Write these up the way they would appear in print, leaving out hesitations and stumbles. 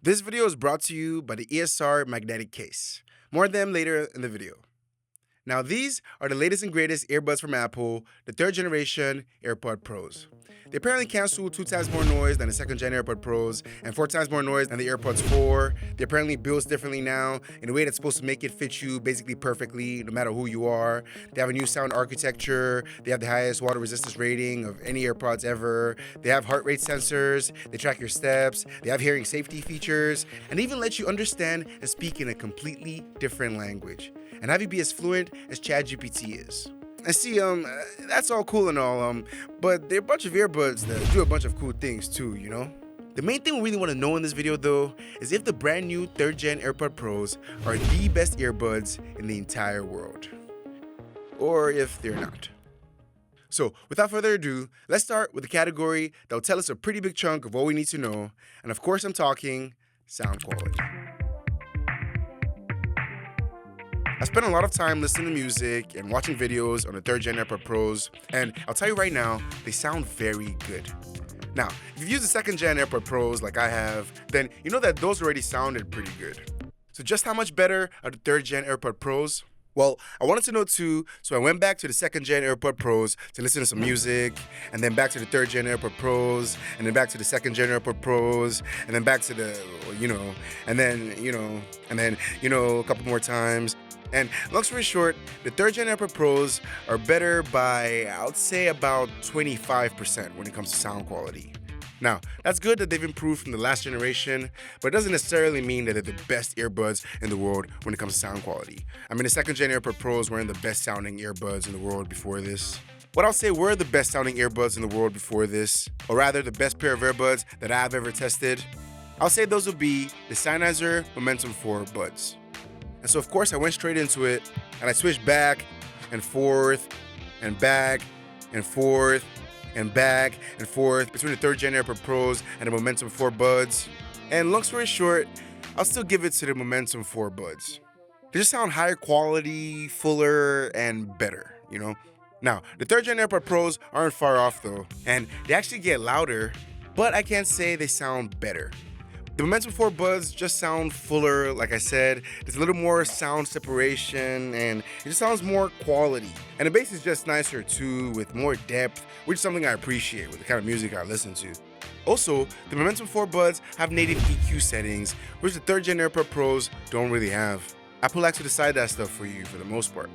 This video is brought to you by the ESR magnetic case. More on them later in the video. Now these are the latest and greatest earbuds from Apple, the 3rd generation AirPods Pros. They apparently cancel 2 times more noise than the 2nd gen AirPods Pros and 4 times more noise than the AirPods 4. They apparently built differently now in a way that's supposed to make it fit you basically perfectly, no matter who you are. They have a new sound architecture. They have the highest water resistance rating of any AirPods ever. They have heart rate sensors. They track your steps. They have hearing safety features, and even let you understand and speak in a completely different language, and have you be as fluent as ChatGPT is. And see, that's all cool and all, but they're a bunch of earbuds that do a bunch of cool things too, you know? The main thing we really want to know in this video though is if the brand new 3rd gen AirPods Pros are the best earbuds in the entire world, or if they're not. So without further ado, let's start with the category that will tell us a pretty big chunk of what we need to know, and of course I'm talking sound quality. I spent a lot of time listening to music and watching videos on the 3rd gen AirPods Pros, and I'll tell you right now, they sound very good. Now, if you've used the 2nd gen AirPods Pros like I have, then you know that those already sounded pretty good. So just how much better are the 3rd gen AirPods Pros? Well, I wanted to know too, so I went back to the 2nd gen AirPods Pros to listen to some music, and then back to the 3rd gen AirPods Pros, and then back to the 2nd gen AirPods Pros, and then back to the, and then, a couple more times. And long story short, the 3rd gen AirPods Pros are better by, I would say, about 25% when it comes to sound quality. Now, that's good that they've improved from the last generation, but it doesn't necessarily mean that they're the best earbuds in the world when it comes to sound quality. I mean, the 2nd gen AirPods Pros weren't the best sounding earbuds in the world before this. What I'll say were the best sounding earbuds in the world before this, or rather the best pair of earbuds that I've ever tested, I'll say those would be the Sennheiser Momentum 4 buds. And so of course I went straight into it, and I switched back and forth and back and forth and back and forth between the 3rd gen AirPods Pros and the Momentum 4 buds. And long story short, I'll still give it to the Momentum 4 buds. They just sound higher quality, fuller, and better, you know? Now, the 3rd gen AirPods Pros aren't far off though, and they actually get louder, but I can't say they sound better. The Momentum 4 buds just sound fuller, like I said. There's a little more sound separation, and it just sounds more quality. And the bass is just nicer too, with more depth, which is something I appreciate with the kind of music I listen to. Also, the Momentum 4 buds have native EQ settings, which the 3rd gen AirPods Pros don't really have. Apple likes to decide that stuff for you for the most part.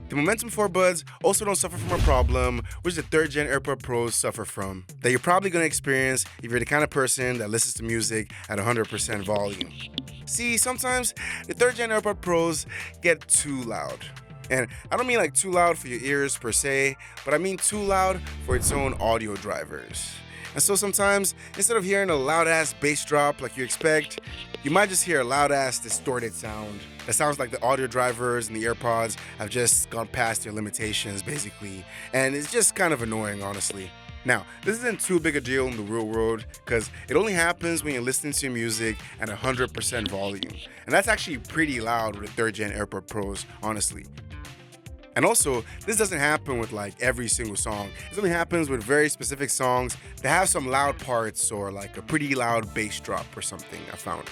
The Momentum 4 buds also don't suffer from a problem which the 3rd gen AirPods Pros suffer from, that you're probably going to experience if you're the kind of person that listens to music at 100% volume. See, sometimes the 3rd gen AirPods Pros get too loud. And I don't mean like too loud for your ears per se, but I mean too loud for its own audio drivers. And so sometimes, instead of hearing a loud-ass bass drop like you expect, you might just hear a loud-ass distorted sound. That sounds like the audio drivers and the AirPods have just gone past their limitations, basically. And it's just kind of annoying, honestly. Now, this isn't too big a deal in the real world, because it only happens when you're listening to music at 100% volume. And that's actually pretty loud with the 3rd gen AirPods Pros, honestly. And also, this doesn't happen with like every single song. It only happens with very specific songs that have some loud parts or like a pretty loud bass drop or something, I found.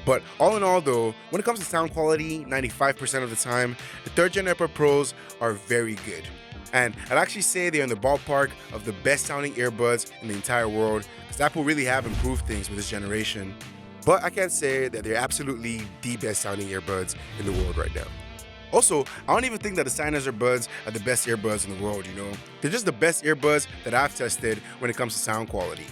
But all in all though, when it comes to sound quality, 95% of the time, the 3rd gen AirPods Pros are very good. And I'd actually say they're in the ballpark of the best sounding earbuds in the entire world, because Apple really have improved things with this generation. But I can't say that they're absolutely the best sounding earbuds in the world right now. Also, I don't even think that the Sennheiser buds are the best earbuds in the world, you know? They're just the best earbuds that I've tested when it comes to sound quality.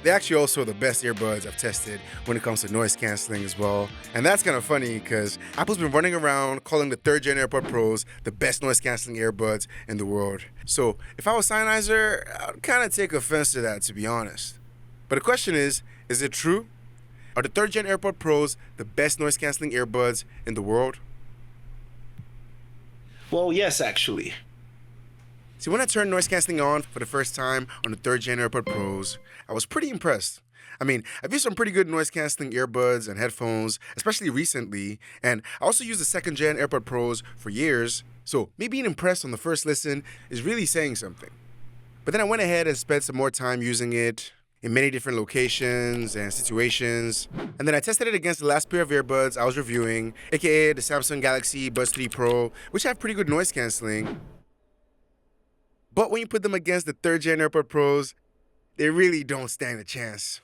They're actually also the best earbuds I've tested when it comes to noise canceling as well. And that's kind of funny because Apple's been running around calling the 3rd gen AirPods Pros the best noise canceling earbuds in the world. So if I was Sennheiser, I'd kind of take offense to that, to be honest. But the question is it true? Are the 3rd gen AirPods Pros the best noise canceling earbuds in the world? Well, yes, actually. See, when I turned noise canceling on for the first time on the 3rd gen AirPods Pros, I was pretty impressed. I mean, I've used some pretty good noise canceling earbuds and headphones, especially recently, and I also used the 2nd gen AirPods Pros for years, so me being impressed on the first listen is really saying something. But then I went ahead and spent some more time using it, in many different locations and situations. And then I tested it against the last pair of earbuds I was reviewing, aka the Samsung Galaxy Buds 3 Pro, which have pretty good noise canceling. But when you put them against the 3rd Gen AirPod Pros, they really don't stand a chance.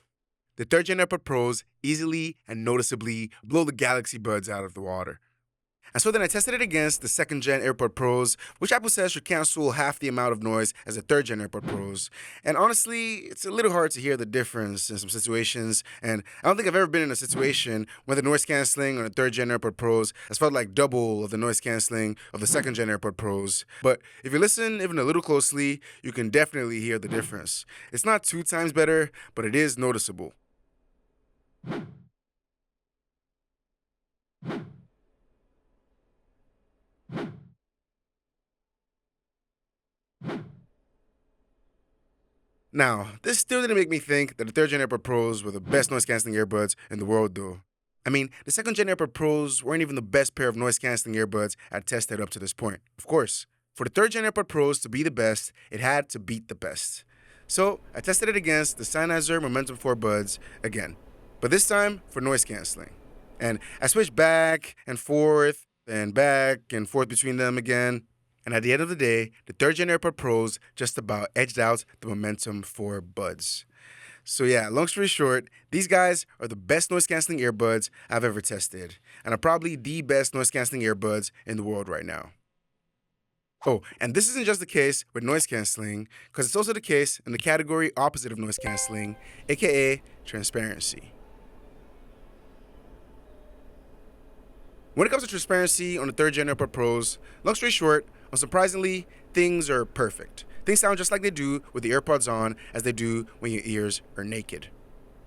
The 3rd Gen AirPod Pros easily and noticeably blow the Galaxy Buds out of the water. And so then I tested it against the 2nd Gen AirPod Pros, which Apple says should cancel half the amount of noise as the 3rd Gen AirPod Pros. And honestly, it's a little hard to hear the difference in some situations, and I don't think I've ever been in a situation where the noise canceling on the 3rd Gen AirPod Pros has felt like double of the noise canceling of the 2nd Gen AirPod Pros. But if you listen even a little closely, you can definitely hear the difference. It's not 2 times better, but it is noticeable. Now, this still didn't make me think that the 3rd Gen AirPod Pros were the best noise canceling earbuds in the world, though. I mean, the 2nd Gen AirPod Pros weren't even the best pair of noise canceling earbuds I'd tested up to this point. Of course, for the 3rd Gen AirPod Pros to be the best, it had to beat the best. So, I tested it against the Sennheiser Momentum 4 Buds again, but this time for noise canceling. And I switched back and forth between them again. And at the end of the day, the 3rd Gen AirPod Pros just about edged out the Momentum 4 Buds. So yeah, long story short, these guys are the best noise canceling earbuds I've ever tested, and are probably the best noise canceling earbuds in the world right now. Oh, and this isn't just the case with noise canceling, because it's also the case in the category opposite of noise canceling, aka transparency. When it comes to transparency on the 3rd Gen AirPod Pros, long story short, unsurprisingly, things are perfect. Things sound just like they do with the AirPods on as they do when your ears are naked.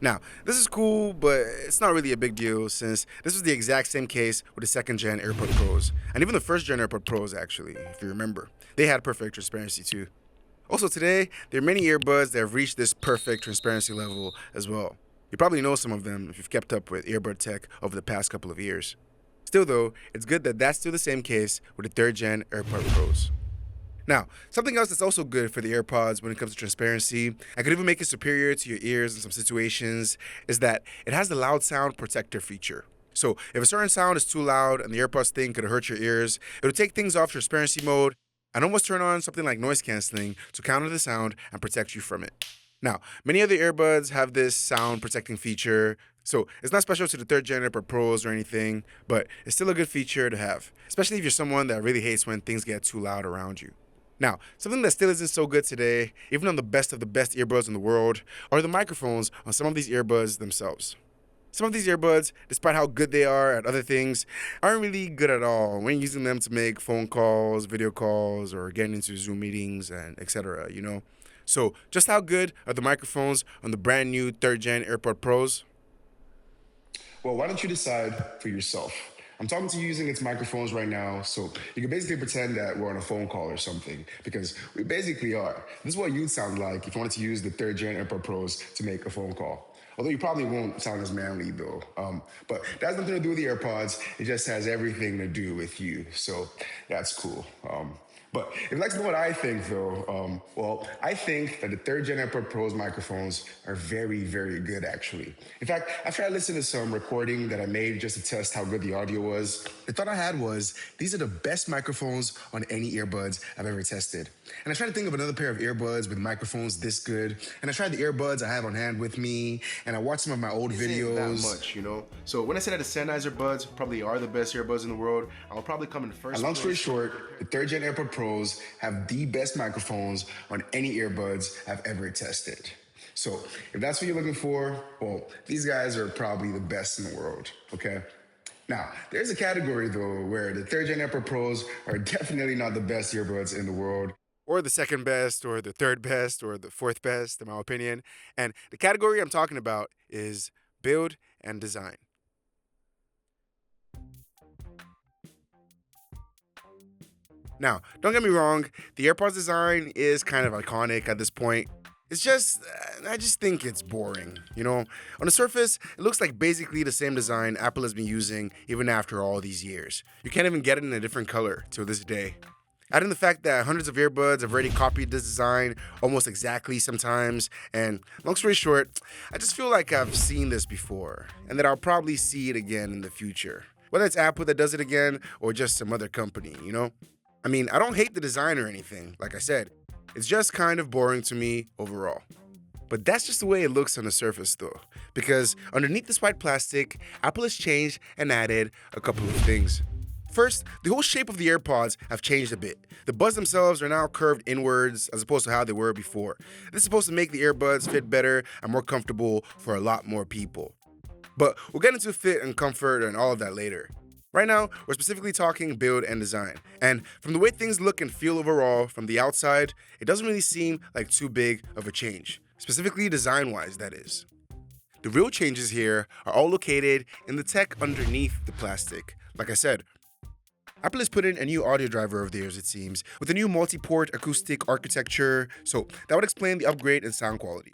Now, this is cool, but it's not really a big deal since this was the exact same case with the 2nd Gen AirPod Pros, and even the 1st Gen AirPod Pros actually, if you remember. They had perfect transparency too. Also today, there are many earbuds that have reached this perfect transparency level as well. You probably know some of them if you've kept up with earbud tech over the past couple of years. Still though, it's good that that's still the same case with the 3rd Gen AirPod Pros. Now, something else that's also good for the AirPods when it comes to transparency, I could even make it superior to your ears in some situations, is that it has the loud sound protector feature. So if a certain sound is too loud and the AirPods thing could hurt your ears, it'll take things off transparency mode and almost turn on something like noise canceling to counter the sound and protect you from it. Now, many other earbuds have this sound protecting feature, so it's not special to the 3rd Gen AirPod Pros or anything, but it's still a good feature to have, especially if you're someone that really hates when things get too loud around you. Now, something that still isn't so good today, even on the best of the best earbuds in the world, are the microphones on some of these earbuds themselves. Some of these earbuds, despite how good they are at other things, aren't really good at all when using them to make phone calls, video calls, or getting into Zoom meetings and etc., you know? So, just how good are the microphones on the brand new 3rd Gen AirPod Pros? Well, why don't you decide for yourself? I'm talking to you using its microphones right now, so you can basically pretend that we're on a phone call or something, because we basically are. This is what you'd sound like if you wanted to use the 3rd Gen AirPod Pros to make a phone call. Although you probably won't sound as manly though. But that has nothing to do with the AirPods. It just has everything to do with you. So that's cool. But if you'd like to know what I think, though, well, I think that the 3rd Gen AirPod Pro's microphones are very, very good, actually. In fact, after I listened to some recording that I made just to test how good the audio was, the thought I had was, these are the best microphones on any earbuds I've ever tested. And I tried to think of another pair of earbuds with microphones this good, and I tried the earbuds I have on hand with me, and I watched some of my old videos. That much, you know? So when I say that the Sennheiser Buds probably are the best earbuds in the world, I'll probably come in first. And long story short, the 3rd Gen AirPod Pros have the best microphones on any earbuds I've ever tested. So if that's what you're looking for, well, these guys are probably the best in the world, okay? Now, there's a category though where the 3rd Gen AirPod Pros are definitely not the best earbuds in the world. Or the 2nd best, or the 3rd best, or the 4th best, in my opinion. And the category I'm talking about is build and design. Now, don't get me wrong, the AirPods design is kind of iconic at this point. It's just, I just think it's boring, you know? On the surface, it looks like basically the same design Apple has been using even after all these years. You can't even get it in a different color till this day. Add in the fact that hundreds of earbuds have already copied this design almost exactly sometimes, and long story short, I just feel like I've seen this before, and that I'll probably see it again in the future. Whether it's Apple that does it again, or just some other company, you know? I mean, I don't hate the design or anything, like I said. It's just kind of boring to me overall. But that's just the way it looks on the surface though, because underneath this white plastic, Apple has changed and added a couple of things. First, the whole shape of the AirPods have changed a bit. The buds themselves are now curved inwards as opposed to how they were before. This is supposed to make the earbuds fit better and more comfortable for a lot more people. But we'll get into fit and comfort and all of that later. Right now, we're specifically talking build and design. And from the way things look and feel overall from the outside, it doesn't really seem like too big of a change. Specifically design-wise, that is. The real changes here are all located in the tech underneath the plastic. Like I said, Apple has put in a new audio driver of theirs, it seems, with a new multi-port acoustic architecture, so that would explain the upgrade in sound quality.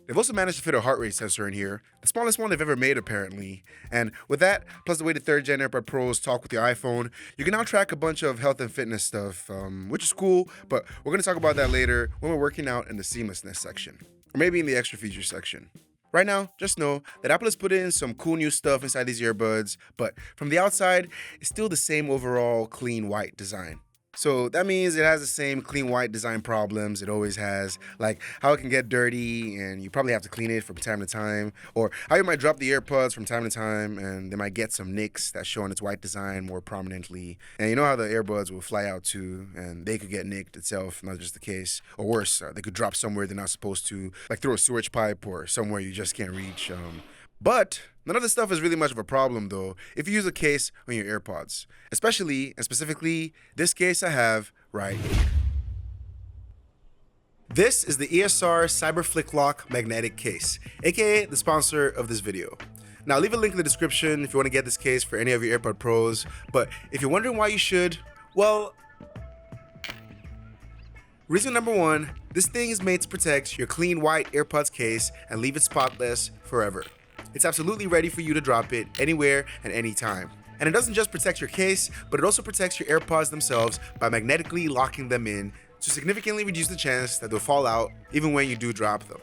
They've also managed to fit a heart rate sensor in here, the smallest one they've ever made apparently, and with that, plus the way the 3rd Gen AirPods Pros talk with your iPhone, you can now track a bunch of health and fitness stuff, which is cool, but we're going to talk about that later when we're working out in the Seamlessness section, or maybe in the extra features section. Right now, just know that Apple has put in some cool new stuff inside these earbuds, but from the outside, it's still the same overall clean white design. So that means it has the same clean white design problems it always has, like how it can get dirty and you probably have to clean it from time to time, or how you might drop the AirPods from time to time and they might get some nicks that show on its white design more prominently. And you know how the earbuds will fly out too and they could get nicked itself, not just the case. Or worse, they could drop somewhere they're not supposed to, like through a sewage pipe or somewhere you just can't reach. But none of this stuff is really much of a problem though if you use a case on your AirPods. Especially and specifically this case I have right here. This is the ESR Cyber Flick Lock magnetic case, aka the sponsor of this video. Now I'll leave a link in the description if you want to get this case for any of your AirPods Pros, but if you're wondering why you should, well, reason number one, this thing is made to protect your clean white AirPods case and leave it spotless forever. It's absolutely ready for you to drop it anywhere and anytime. And it doesn't just protect your case, but it also protects your AirPods themselves by magnetically locking them in to significantly reduce the chance that they'll fall out even when you do drop them.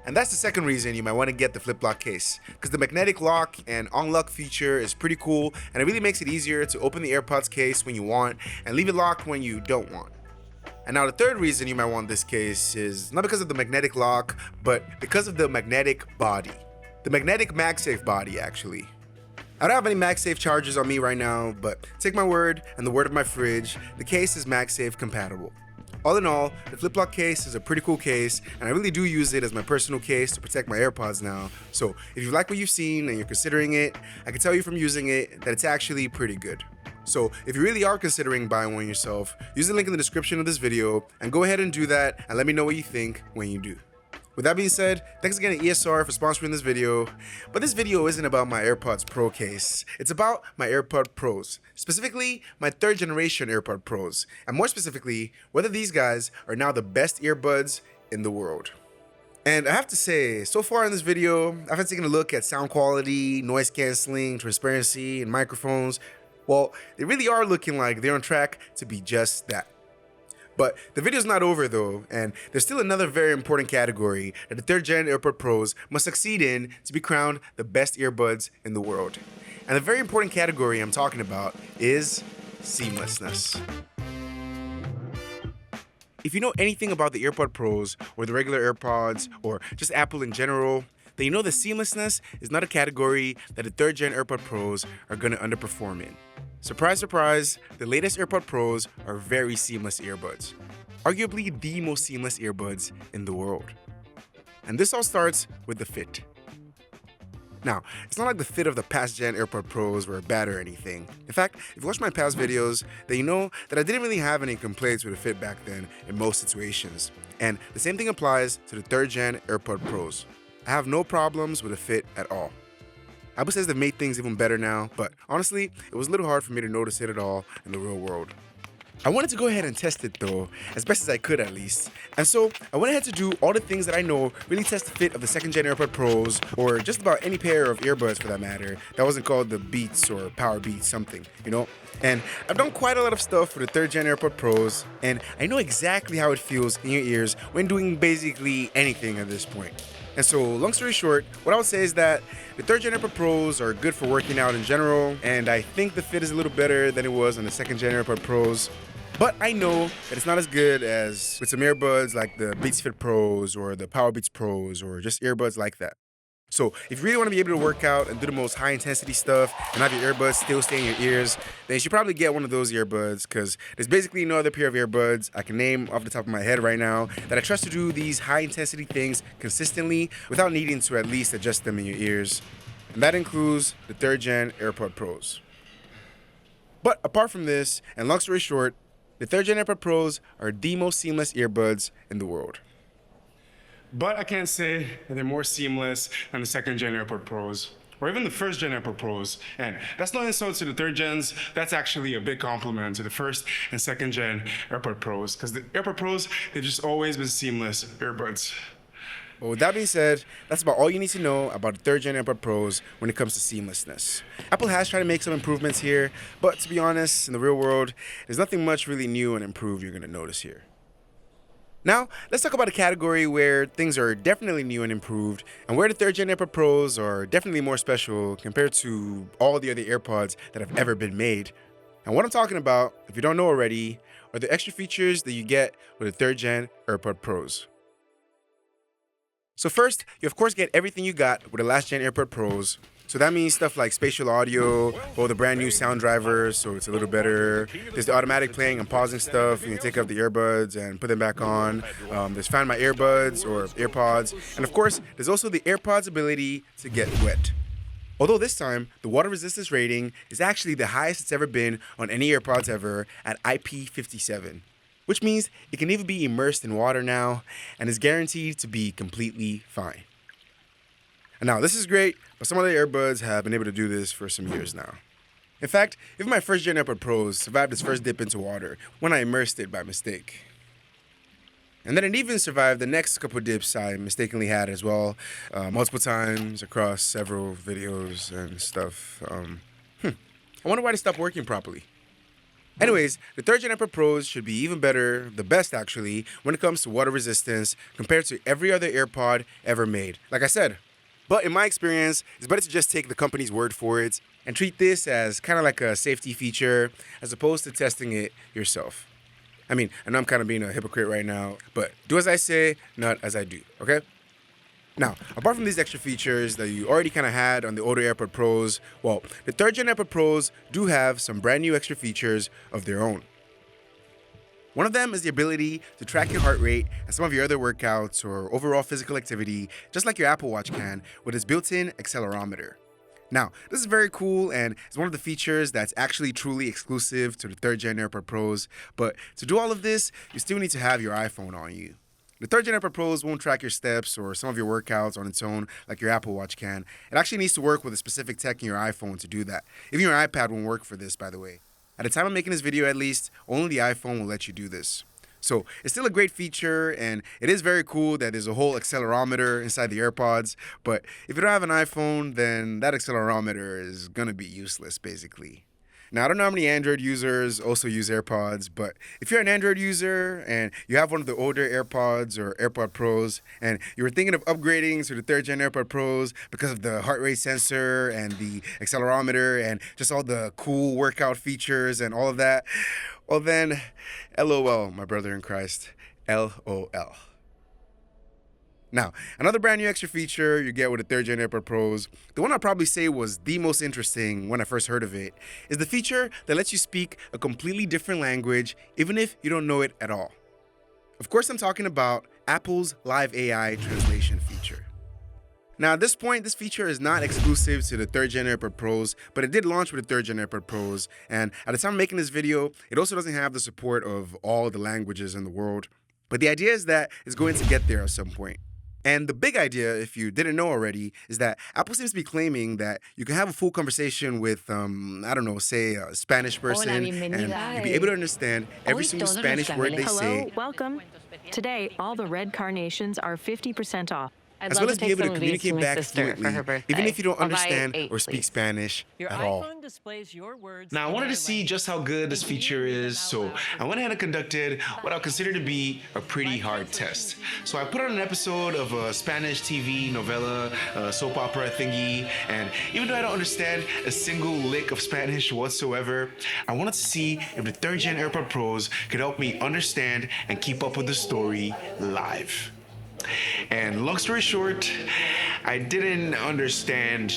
And that's the second reason you might want to get the flip lock case, because the magnetic lock and unlock feature is pretty cool and it really makes it easier to open the AirPods case when you want and leave it locked when you don't want. And now the third reason you might want this case is not because of the magnetic lock, but because of the magnetic body. The magnetic MagSafe body, actually. I don't have any MagSafe chargers on me right now, but take my word and the word of my fridge, the case is MagSafe compatible. All in all, the flip lock case is a pretty cool case, and I really do use it as my personal case to protect my AirPods now. So if you like what you've seen and you're considering it, I can tell you from using it that it's actually pretty good. So if you really are considering buying one yourself, use the link in the description of this video and go ahead and do that and let me know what you think when you do. With that being said, thanks again to ESR for sponsoring this video. But this video isn't about my AirPods Pro case. It's about my AirPods Pros, specifically my 3rd generation AirPods Pros, and more specifically, whether these guys are now the best earbuds in the world. And I have to say, so far in this video, I've been taking a look at sound quality, noise canceling, transparency, and microphones. Well, they really are looking like they're on track to be just that. But the video's not over though, and there's still another very important category that the 3rd Gen AirPods Pros must succeed in to be crowned the best earbuds in the world. And the very important category I'm talking about is seamlessness. If you know anything about the AirPods Pros or the regular AirPods or just Apple in general, then you know that seamlessness is not a category that the 3rd Gen AirPods Pros are going to underperform in. Surprise, surprise, the latest AirPods Pros are very seamless earbuds. Arguably the most seamless earbuds in the world. And this all starts with the fit. Now, it's not like the fit of the past gen AirPods Pros were bad or anything. In fact, if you watch my past videos, then you know that I didn't really have any complaints with the fit back then in most situations. And the same thing applies to the 3rd Gen AirPods Pros. I have no problems with the fit at all. Apple says they've made things even better now, but honestly, it was a little hard for me to notice it at all in the real world. I wanted to go ahead and test it though, as best as I could at least. And so I went ahead to do all the things that I know really test the fit of the second gen AirPod Pros, or just about any pair of earbuds for that matter, that wasn't called the Beats or Power Beats something, you know? And I've done quite a lot of stuff for the third gen AirPod Pros, and I know exactly how it feels in your ears when doing basically anything at this point. And so, long story short, what I would say is that the third gen AirPod Pros are good for working out in general, and I think the fit is a little better than it was on the second gen AirPod Pros. But I know that it's not as good as with some earbuds like the Beats Fit Pros or the Power Beats Pros or just earbuds like that. So if you really want to be able to work out and do the most high intensity stuff and have your earbuds still stay in your ears, then you should probably get one of those earbuds, because there's basically no other pair of earbuds I can name off the top of my head right now that I trust to do these high intensity things consistently without needing to at least adjust them in your ears. And that includes the third gen AirPod Pros. But apart from this, and long story short, the third gen AirPod Pros are the most seamless earbuds in the world. But I can't say that they're more seamless than the second gen AirPod Pros, or even the first gen AirPod Pros. And that's no insult to the third gens, that's actually a big compliment to the first and second gen AirPod Pros, because the AirPod Pros, they've just always been seamless earbuds. But with that being said, that's about all you need to know about the third gen AirPod Pros when it comes to seamlessness. Apple has tried to make some improvements here, but to be honest, in the real world, there's nothing much really new and improved you're going to notice here. Now, let's talk about a category where things are definitely new and improved, and where the third gen AirPod Pros are definitely more special compared to all the other AirPods that have ever been made. And what I'm talking about, if you don't know already, are the extra features that you get with the third gen AirPod Pros. So first, you of course get everything you got with the last gen AirPod Pros. So that means stuff like spatial audio, or the brand new sound drivers, so it's a little better. There's the automatic playing and pausing stuff. You can take off the earbuds and put them back on. There's Find My Earbuds or AirPods. And of course, there's also the AirPods ability to get wet. Although this time, the water resistance rating is actually the highest it's ever been on any AirPods ever at IP57. Which means it can even be immersed in water now and is guaranteed to be completely fine. And now this is great, but some other earbuds have been able to do this for some years now. In fact, even my first gen AirPod Pros survived its first dip into water when I immersed it by mistake. And then it even survived the next couple dips I mistakenly had as well, multiple times across several videos and stuff. I wonder why they stopped working properly. Anyways, the third gen AirPod Pros should be even better, the best actually, when it comes to water resistance compared to every other AirPod ever made. Like I said, but in my experience, it's better to just take the company's word for it and treat this as kind of like a safety feature as opposed to testing it yourself. I mean, I know I'm kind of being a hypocrite right now, but do as I say, not as I do, okay? Now, apart from these extra features that you already kind of had on the older AirPod Pros, well, the third gen AirPod Pros do have some brand new extra features of their own. One of them is the ability to track your heart rate and some of your other workouts or overall physical activity, just like your Apple Watch can, with its built-in accelerometer. Now, this is very cool, and it's one of the features that's actually truly exclusive to the third gen AirPod Pros, but to do all of this, you still need to have your iPhone on you. The third gen AirPod Pros won't track your steps or some of your workouts on its own like your Apple Watch can. It actually needs to work with a specific tech in your iPhone to do that. Even your iPad won't work for this, by the way. At the time of making this video at least, only the iPhone will let you do this. So it's still a great feature, and it is very cool that there's a whole accelerometer inside the AirPods, but if you don't have an iPhone, then that accelerometer is gonna be useless, basically. Now, I don't know how many Android users also use AirPods, but if you're an Android user and you have one of the older AirPods or AirPod Pros, and you were thinking of upgrading to the third gen AirPod Pros because of the heart rate sensor and the accelerometer and just all the cool workout features and all of that, well then, LOL, my brother in Christ, LOL. Now, another brand new extra feature you get with the third gen AirPod Pros, the one I'd probably say was the most interesting when I first heard of it, is the feature that lets you speak a completely different language even if you don't know it at all. Of course, I'm talking about Apple's Live AI translation feature. Now, at this point, this feature is not exclusive to the third gen AirPod Pros, but it did launch with the third gen AirPod Pros, and at the time of making this video, it also doesn't have the support of all the languages in the world. But the idea is that it's going to get there at some point. And the big idea, if you didn't know already, is that Apple seems to be claiming that you can have a full conversation with, I don't know, say a Spanish person, and you'll be able to understand every single Spanish word they say, Hello, welcome. Today, all the red carnations are 50% off. as well as be able to communicate back fluently, even if you don't understand or speak Spanish at all. Now, I wanted to see just how good this feature is, so I went ahead and conducted what I consider to be a pretty hard test. So I put on an episode of a Spanish TV novella, soap opera thingy, and even though I don't understand a single lick of Spanish whatsoever, I wanted to see if the 3rd Gen AirPod Pros could help me understand and keep up with the story live. And long story short, I didn't understand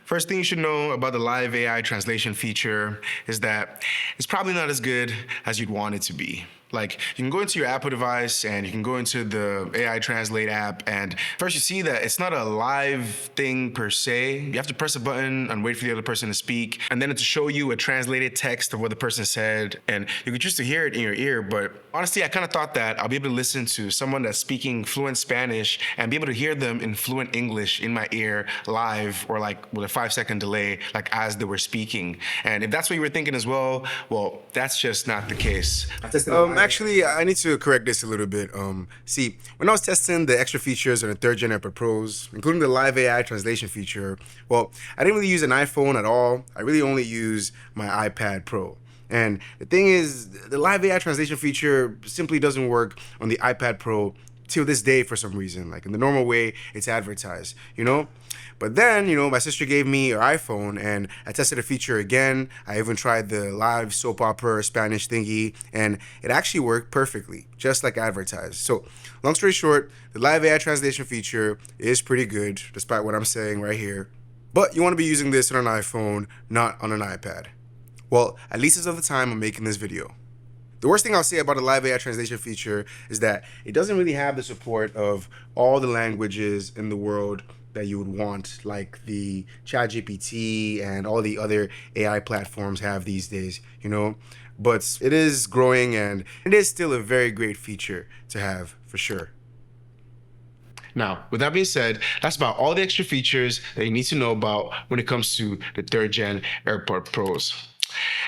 First thing you should know about the live AI translation feature is that it's probably not as good as you'd want it to be. Like, you can go into your Apple device and you can go into the AI Translate app, and first you see that it's not a live thing per se. You have to press a button and wait for the other person to speak, and then it'll show you a translated text of what the person said, and you can choose to hear it in your ear. But honestly, I kind of thought that I'll be able to listen to someone that's speaking fluent Spanish and be able to hear them in fluent English in my ear live, or like with a 5-second delay, like as they were speaking. And if that's what you were thinking as well, that's just not the case. Actually, I need to correct this a little bit. See, when I was testing the extra features on the 3rd Gen AirPod Pros, including the live AI translation feature, I didn't really use an iPhone at all. I really only use my iPad Pro. And the thing is, the live AI translation feature simply doesn't work on the iPad Pro till this day for some reason, like in the normal way it's advertised, you know? But then, my sister gave me her iPhone and I tested the feature again. I even tried the live soap opera Spanish thingy, and it actually worked perfectly, just like advertised. So, long story short, the live AI translation feature is pretty good, despite what I'm saying right here. But you want to be using this on an iPhone, not on an iPad. Well, at least as of the time I'm making this video. The worst thing I'll say about the live AI translation feature is that it doesn't really have the support of all the languages in the world that you would want, like the ChatGPT and all the other AI platforms have these days, But it is growing, and it is still a very great feature to have, for sure. Now, with that being said, that's about all the extra features that you need to know about when it comes to the 3rd Gen AirPod Pros.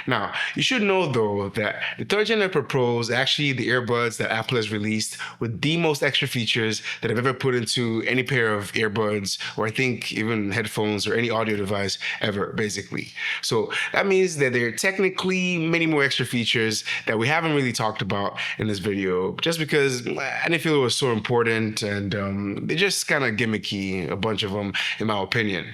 Now, you should know though that the 3rd Gen AirPod Pro is actually the earbuds that Apple has released with the most extra features that I've ever put into any pair of earbuds, or I think even headphones or any audio device ever, basically. So that means that there are technically many more extra features that we haven't really talked about in this video, just because I didn't feel it was so important, and they're just kind of gimmicky, a bunch of them, in my opinion.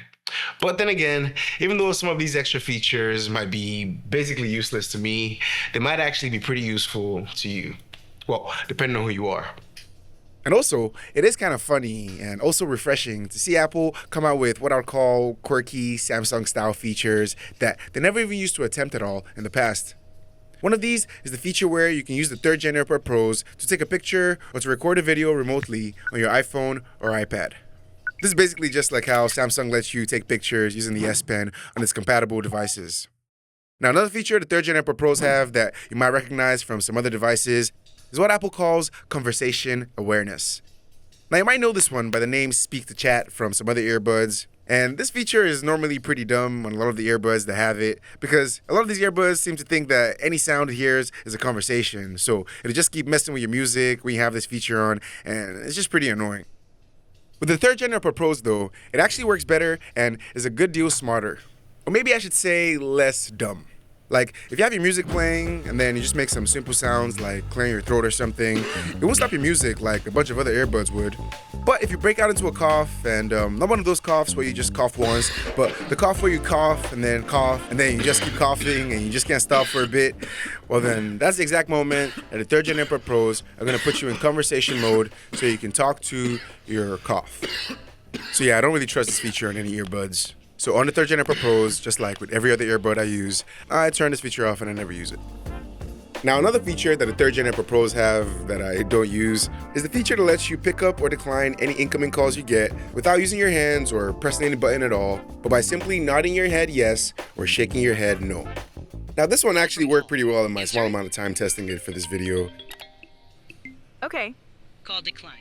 But then again, even though some of these extra features might be basically useless to me, they might actually be pretty useful to you. Well, depending on who you are. And also, it is kind of funny and also refreshing to see Apple come out with what I'll call quirky Samsung-style features that they never even used to attempt at all in the past. One of these is the feature where you can use the 3rd Gen AirPod Pros to take a picture or to record a video remotely on your iPhone or iPad. This is basically just like how Samsung lets you take pictures using the S Pen on its compatible devices. Now, another feature the 3rd Gen AirPod Pros have that you might recognize from some other devices is what Apple calls conversation awareness. Now, you might know this one by the name Speak to Chat from some other earbuds. And this feature is normally pretty dumb on a lot of the earbuds that have it, because a lot of these earbuds seem to think that any sound it hears is a conversation. So it'll just keep messing with your music when you have this feature on, and it's just pretty annoying. With the 3rd Gen AirPod Pros though, it actually works better and is a good deal smarter. Or maybe I should say less dumb. Like, if you have your music playing and then you just make some simple sounds like clearing your throat or something, it won't stop your music like a bunch of other earbuds would. But if you break out into a cough, and not one of those coughs where you just cough once, but the cough where you cough and then you just keep coughing and you just can't stop for a bit, well then that's the exact moment that the 3rd Gen AirPod Pros are going to put you in conversation mode so you can talk to your cough. So yeah, I don't really trust this feature on any earbuds. So on the 3rd Gen AirPod Pros, just like with every other earbud I use, I turn this feature off and I never use it. Now, another feature that the 3rd Gen AirPod Pros have that I don't use is the feature that lets you pick up or decline any incoming calls you get without using your hands or pressing any button at all, but by simply nodding your head yes or shaking your head no. Now this one actually worked pretty well in my small amount of time testing it for this video. Okay. Call declined.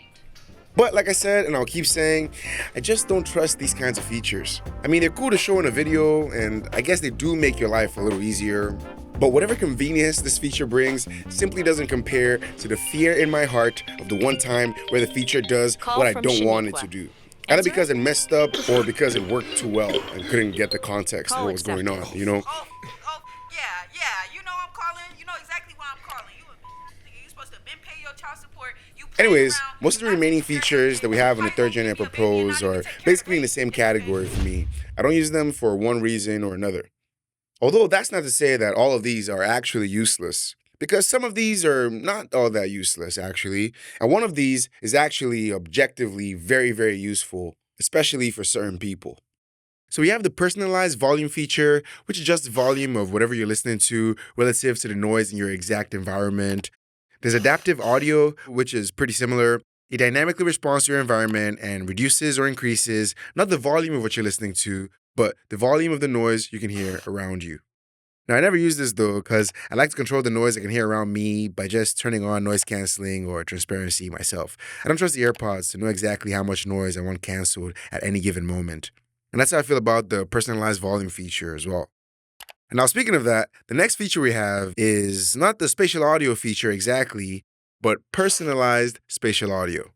But like I said, and I'll keep saying, I just don't trust these kinds of features. I mean, they're cool to show in a video, and I guess they do make your life a little easier. But whatever convenience this feature brings simply doesn't compare to the fear in my heart of the one time where the feature does what I don't want it to do. Either because it messed up or because it worked too well and couldn't get the context of what was going on, you know? Yeah. You know I'm calling. You know exactly why I'm calling. You supposed to have been paying your child support. Anyways, most of the remaining features that we have on the 3rd Gen Airpods Pros are basically in the same category for me. I don't use them for one reason or another. Although that's not to say that all of these are actually useless, because some of these are not all that useless, actually. And one of these is actually objectively very, very useful, especially for certain people. So we have the personalized volume feature, which adjusts the volume of whatever you're listening to relative to the noise in your exact environment. There's adaptive audio, which is pretty similar. It dynamically responds to your environment and reduces or increases not the volume of what you're listening to, but the volume of the noise you can hear around you. Now, I never use this though, because I like to control the noise I can hear around me by just turning on noise canceling or transparency myself. I don't trust the AirPods to know exactly how much noise I want canceled at any given moment. And that's how I feel about the personalized volume feature as well. And now, speaking of that, the next feature we have is not the spatial audio feature exactly, but personalized spatial audio.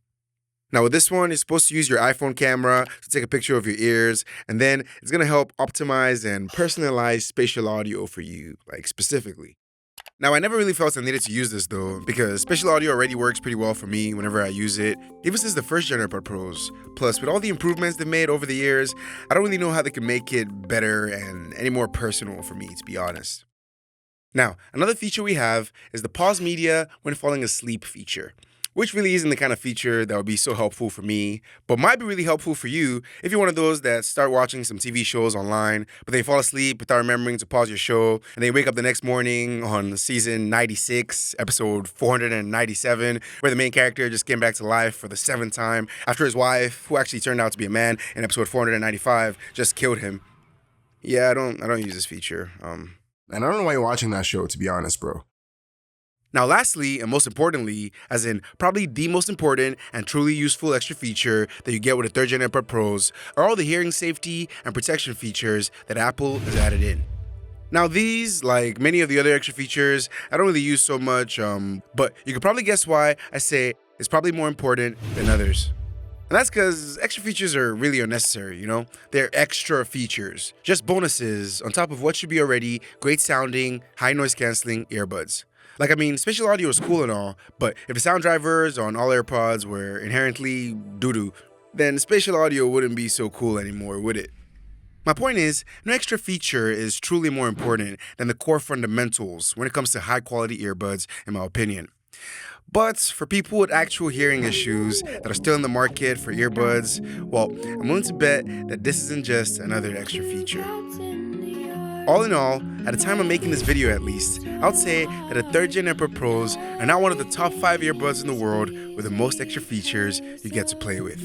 Now, with this one, you're supposed to use your iPhone camera to take a picture of your ears, and then it's going to help optimize and personalize spatial audio for you, like specifically. Now, I never really felt I needed to use this though, because spatial audio already works pretty well for me whenever I use it, even since the 1st Gen AirPods Pros. Plus, with all the improvements they've made over the years, I don't really know how they can make it better and any more personal for me, to be honest. Now, another feature we have is the pause media when falling asleep feature, which really isn't the kind of feature that would be so helpful for me, but might be really helpful for you if you're one of those that start watching some TV shows online, but they fall asleep without remembering to pause your show, and they wake up the next morning on season 96, episode 497, where the main character just came back to life for the 7th time after his wife, who actually turned out to be a man in episode 495, just killed him. Yeah, I don't use this feature. And I don't know why you're watching that show, to be honest, bro. Now, lastly, and most importantly, as in probably the most important and truly useful extra feature that you get with the 3rd Gen AirPods Pros, are all the hearing safety and protection features that Apple has added in. Now, these, like many of the other extra features, I don't really use so much, but you can probably guess why I say it's probably more important than others. And that's because extra features are really unnecessary, you know? They're extra features, just bonuses on top of what should be already great sounding, high noise canceling earbuds. Like, I mean, spatial audio is cool and all, but if the sound drivers on all AirPods were inherently doo-doo, then spatial audio wouldn't be so cool anymore, would it? My point is, no extra feature is truly more important than the core fundamentals when it comes to high-quality earbuds, in my opinion. But for people with actual hearing issues that are still in the market for earbuds, well, I'm willing to bet that this isn't just another extra feature. All in all, at the time of making this video at least, I would say that the 3rd Gen AirPods Pros are now one of the top 5 earbuds in the world with the most extra features you get to play with.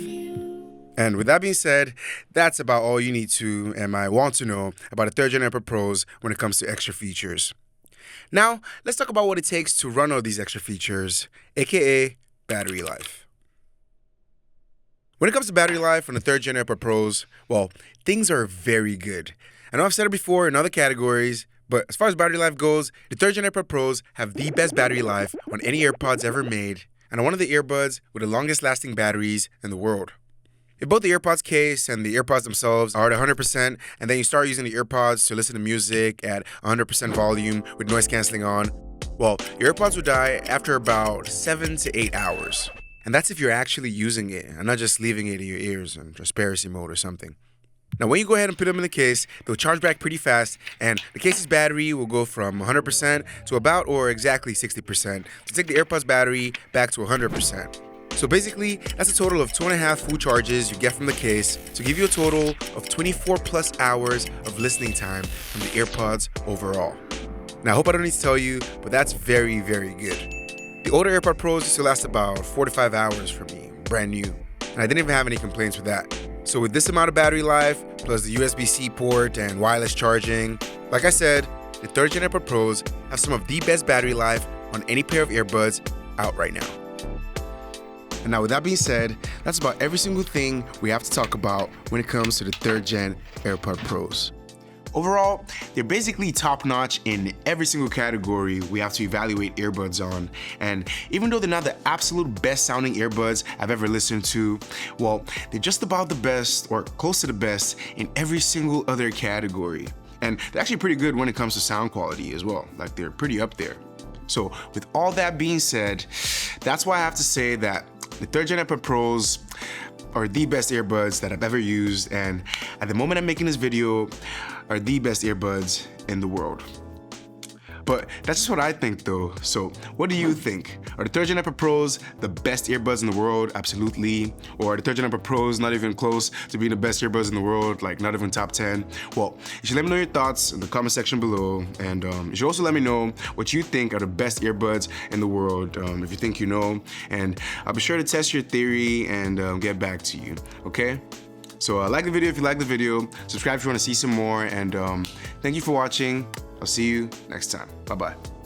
And with that being said, that's about all you need to and might want to know about the 3rd Gen AirPods Pros when it comes to extra features. Now, let's talk about what it takes to run all these extra features, aka battery life. When it comes to battery life on the 3rd Gen AirPods Pros, well, things are very good. I know I've said it before in other categories, but as far as battery life goes, the 3rd Gen AirPods Pros have the best battery life on any AirPods ever made, and are one of the earbuds with the longest lasting batteries in the world. If both the AirPods case and the AirPods themselves are at 100%, and then you start using the AirPods to listen to music at 100% volume with noise canceling on, well, your AirPods will die after about 7 to 8 hours. And that's if you're actually using it and not just leaving it in your ears in transparency mode or something. Now, when you go ahead and put them in the case, they'll charge back pretty fast, and the case's battery will go from 100% to about or exactly 60% to take the AirPods battery back to 100%. So basically, that's a total of 2.5 full charges you get from the case to give you a total of 24 plus hours of listening time from the AirPods overall. Now, I hope I don't need to tell you, but that's very, very good. The older AirPods Pros used to last about 4 to 5 hours for me, brand new, and I didn't even have any complaints with that. So with this amount of battery life, plus the USB-C port and wireless charging, like I said, the 3rd Gen AirPods Pros have some of the best battery life on any pair of earbuds out right now. And now with that being said, that's about every single thing we have to talk about when it comes to the 3rd Gen AirPods Pros. Overall, they're basically top-notch in every single category we have to evaluate earbuds on. And even though they're not the absolute best-sounding earbuds I've ever listened to, well, they're just about the best or close to the best in every single other category. And they're actually pretty good when it comes to sound quality as well. Like, they're pretty up there. So with all that being said, that's why I have to say that the 3rd Gen AirPods Pros are the best earbuds that I've ever used, and at the moment I'm making this video, are the best earbuds in the world. But that's just what I think though. So what do you think? Are the 3rd Gen AirPods Pros the best earbuds in the world? Absolutely. Or are the 3rd Gen AirPods Pros not even close to being the best earbuds in the world? Like not even top 10? Well, you should let me know your thoughts in the comment section below. And you should also let me know what you think are the best earbuds in the world, if you think you know. And I'll be sure to test your theory and get back to you, okay? So like the video if you like the video, subscribe if you want to see some more, and thank you for watching. I'll see you next time. Bye-bye.